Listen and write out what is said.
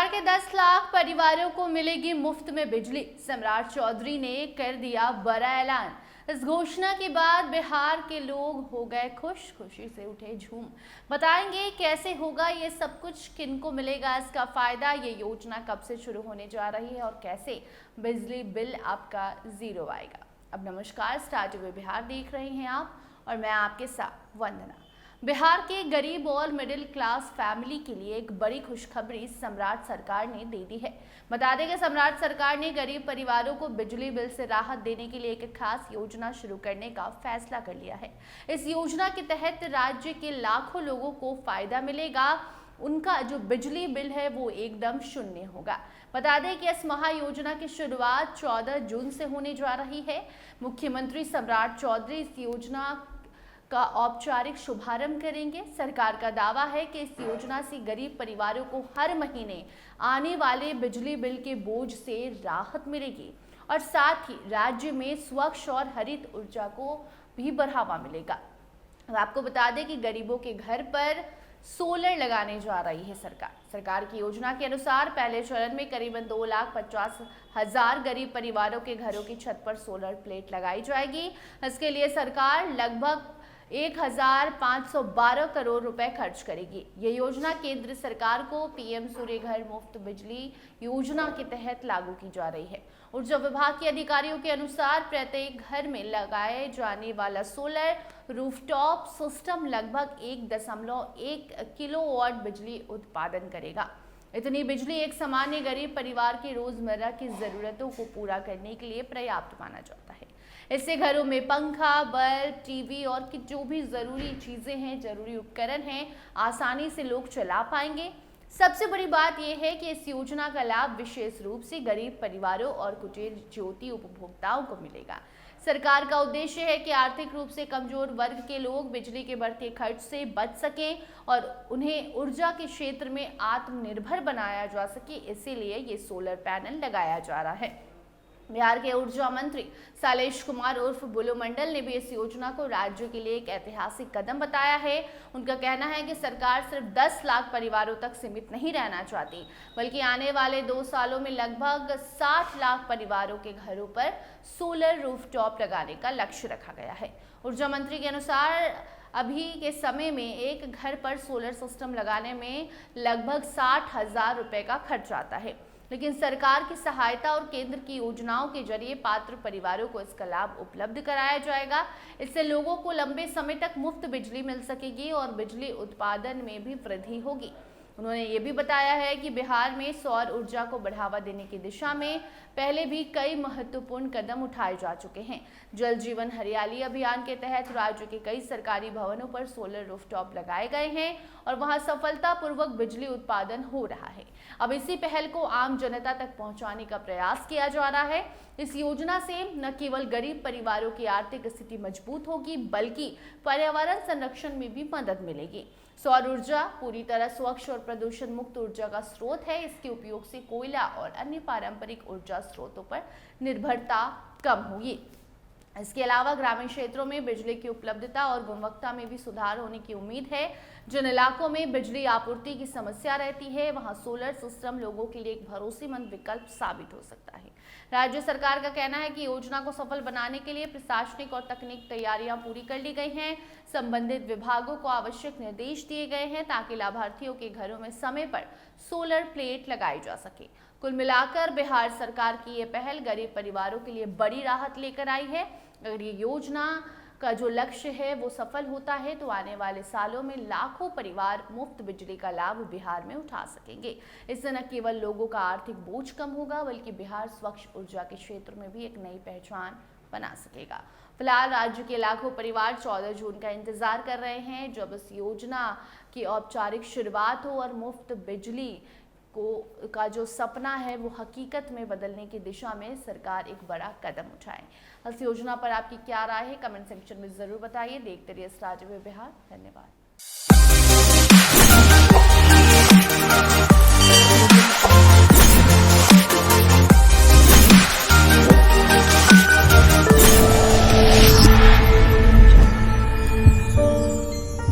बिहार के 10 लाख परिवारों को मिलेगी मुफ्त में बिजली। सम्राट चौधरी ने कर दिया बड़ा ऐलान। इस घोषणा के बाद बिहार के लोग हो गए खुश, खुशी से उठे झूम। बताएंगे कैसे होगा ये सब कुछ, किनको मिलेगा इसका फायदा, ये योजना कब से शुरू होने जा रही है और कैसे बिजली बिल आपका जीरो आएगा। अब नमस्कार, स्टार टीवी बिहार देख रहे हैं आप और मैं आपके साथ वंदना। बिहार के गरीब और मिडिल क्लास फैमिली के लिए एक बड़ी खुशखबरी सम्राट सरकार ने दे दी है। बता दें कि सम्राट सरकार ने गरीब परिवारों को बिजली बिल से राहत देने के लिए एक खास योजना शुरू करने का फैसला कर लिया है। इस योजना के तहत राज्य के लाखों लोगों को फायदा मिलेगा। उनका जो बिजली बिल है वो एकदम शून्य होगा। बता दें कि इस महायोजना की शुरुआत 14 जून से होने जा रही है। मुख्यमंत्री सम्राट चौधरी इस योजना का औपचारिक शुभारंभ करेंगे। सरकार का दावा है कि इस योजना से गरीब परिवारों को हर महीने आने वाले बिजली बिल के बोझ से राहत मिलेगी और साथ ही राज्य में स्वच्छ और हरित ऊर्जा को भी बढ़ावा मिलेगा। आपको बता दें कि गरीबों के घर पर सोलर लगाने जा रही है सरकार की योजना के अनुसार पहले चरण में करीबन 2,50,000 गरीब परिवारों के घरों की छत पर सोलर प्लेट लगाई जाएगी। इसके लिए सरकार लगभग 1,512 करोड़ रुपए खर्च करेगी। ये योजना केंद्र सरकार को पीएम सूर्य घर मुफ्त बिजली योजना के तहत लागू की जा रही है। ऊर्जा विभाग के अधिकारियों के अनुसार प्रत्येक घर में लगाए जाने वाला सोलर रूफटॉप सिस्टम लगभग 1.1 किलोवाट बिजली उत्पादन करेगा। इतनी बिजली एक सामान्य गरीब परिवार की रोजमर्रा की जरूरतों को पूरा करने के लिए पर्याप्त माना जाता है। इससे घरों में पंखा, बल्ब, टीवी और की जो भी जरूरी चीजें हैं, जरूरी उपकरण हैं, आसानी से लोग चला पाएंगे। सबसे बड़ी बात यह है कि इस योजना का लाभ विशेष रूप से गरीब परिवारों और कुटीर ज्योति उपभोक्ताओं को मिलेगा। सरकार का उद्देश्य है कि आर्थिक रूप से कमजोर वर्ग के लोग बिजली के बढ़ते खर्च से बच सकें और उन्हें ऊर्जा के क्षेत्र में आत्मनिर्भर बनाया जा सके। इसीलिए ये सोलर पैनल लगाया जा रहा है। बिहार के ऊर्जा मंत्री शैलेश कुमार उर्फ बुल्लू मंडल ने भी इस योजना को राज्य के लिए एक ऐतिहासिक कदम बताया है। उनका कहना है कि सरकार सिर्फ 10 लाख परिवारों तक सीमित नहीं रहना चाहती, बल्कि आने वाले 2 सालों में लगभग 60 लाख परिवारों के घरों पर सोलर रूफटॉप लगाने का लक्ष्य रखा गया है। ऊर्जा मंत्री के अनुसार अभी के समय में एक घर पर सोलर सिस्टम लगाने में लगभग 60,000 रुपए का खर्च आता है, लेकिन सरकार की सहायता और केंद्र की योजनाओं के जरिए पात्र परिवारों को इसका लाभ उपलब्ध कराया जाएगा। इससे लोगों को लंबे समय तक मुफ्त बिजली मिल सकेगी और बिजली उत्पादन में भी वृद्धि होगी। उन्होंने ये भी बताया है कि बिहार में सौर ऊर्जा को बढ़ावा देने की दिशा में पहले भी कई महत्वपूर्ण कदम उठाए जा चुके हैं। जल जीवन हरियाली अभियान के तहत राज्य के कई सरकारी भवनों पर सोलर रूफटॉप लगाए गए हैं और वहां सफलतापूर्वक बिजली उत्पादन हो रहा है। अब इसी पहल को आम जनता तक पहुंचाने का प्रयास किया जा रहा है। इस योजना से न केवल गरीब परिवारों की आर्थिक स्थिति मजबूत होगी, बल्कि पर्यावरण संरक्षण में भी मदद मिलेगी। सौर ऊर्जा पूरी तरह स्वच्छ और प्रदूषण मुक्त ऊर्जा का स्रोत है। इसके उपयोग से कोयला और अन्य पारंपरिक ऊर्जा स्रोतों पर निर्भरता कम होगी। इसके अलावा ग्रामीण क्षेत्रों में बिजली की उपलब्धता और गुणवत्ता में भी सुधार होने की उम्मीद है। जिन इलाकों में बिजली आपूर्ति की समस्या रहती है, वहां सोलर सिस्टम लोगों के लिए एक भरोसेमंद विकल्प साबित हो सकता है। राज्य सरकार का कहना है कि योजना को सफल बनाने के लिए प्रशासनिक और तकनीक तैयारियां पूरी कर ली गई हैं। संबंधित विभागों को आवश्यक निर्देश दिए गए हैं ताकि लाभार्थियों के घरों में समय पर सोलर प्लेट लगाई जा सके। कुल मिलाकर बिहार सरकार की ये पहल गरीब परिवारों के लिए बड़ी राहत लेकर आई है। अगर ये योजना का जो लक्ष्य है वो सफल होता है तो आने वाले सालों में लाखों परिवार मुफ्त बिजली का लाभ बिहार में उठा सकेंगे। इससे न केवल लोगों का आर्थिक बोझ कम होगा, बल्कि बिहार स्वच्छ ऊर्जा के क्षेत्र में भी एक नई पहचान बना सकेगा। फिलहाल राज्य के लाखों परिवार 14 जून का इंतजार कर रहे हैं, जब इस योजना की औपचारिक शुरुआत हो और मुफ्त बिजली का जो सपना है वो हकीकत में बदलने की दिशा में सरकार एक बड़ा कदम उठाए। इस योजना पर आपकी क्या राय है, कमेंट सेक्शन में जरूर बताइए। देखते रहिए स्टार टीवी बिहार। धन्यवाद।